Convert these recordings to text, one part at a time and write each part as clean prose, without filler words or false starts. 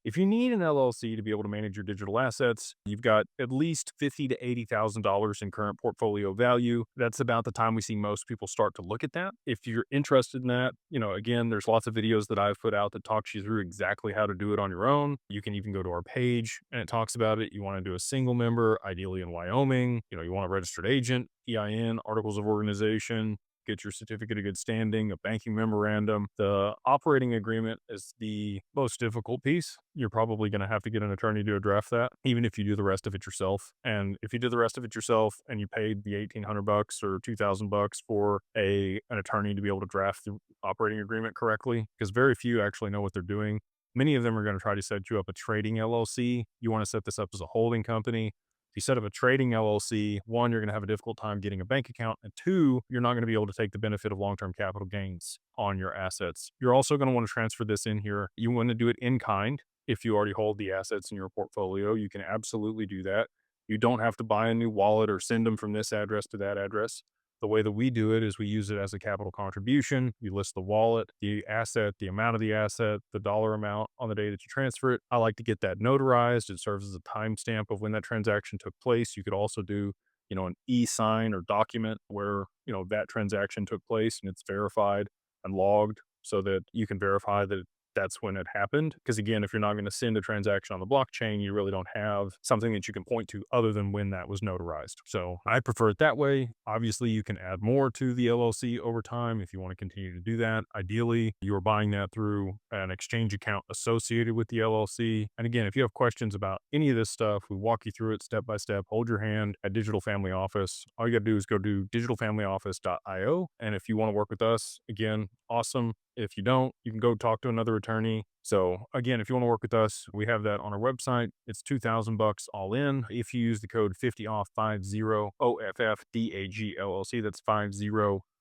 If you need an LLC to be able to manage your digital assets, you've got at least $50 to $80,000 in current portfolio value. That's about the time we see most people start to look at that. If you're interested in that, again, there's lots of videos that I've put out that talks you through exactly how to do it on your own. You can even go to our page and it talks about it. You want to do a single member, ideally in Wyoming. You want a registered agent, EIN, articles of organization, get your certificate of good standing, a banking memorandum. The operating agreement is the most difficult piece. You're probably going to have to get an attorney to draft that, even if you do the rest of it yourself. And if you do the rest of it yourself and you paid the $1,800 or $2,000 for an attorney to be able to draft the operating agreement correctly, because very few actually know what they're doing. Many of them are going to try to set you up a trading LLC. You want to set this up as a holding company. If you set up a trading LLC, one, you're going to have a difficult time getting a bank account. And two, you're not going to be able to take the benefit of long-term capital gains on your assets. You're also going to want to transfer this in here. You want to do it in kind. If you already hold the assets in your portfolio, you can absolutely do that. You don't have to buy a new wallet or send them from this address to that address. The way that we do it is we use it as a capital contribution. You list the wallet, the asset, the amount of the asset, the dollar amount on the day that you transfer it. I like to get that notarized. It serves as a timestamp of when that transaction took place. You could also do, an e-sign or document where, that transaction took place and it's verified and logged so that you can verify that that's when it happened. Because again, if you're not going to send a transaction on the blockchain, you really don't have something that you can point to other than when that was notarized. So I prefer it that way. Obviously, you can add more to the LLC over time if you want to continue to do that. Ideally, you are buying that through an exchange account associated with the LLC. And again, if you have questions about any of this stuff, we walk you through it step by step. Hold your hand at Digital Family Office. All you got to do is go to digitalfamilyoffice.io. And if you want to work with us, again, awesome. If you don't, you can go talk to another attorney. So again, if you want to work with us, we have that on our website. It's $2,000 all in. If you use the code 50OFF, 50 OFF DAG LLC, that's 50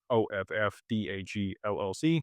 OFF DAG LLC.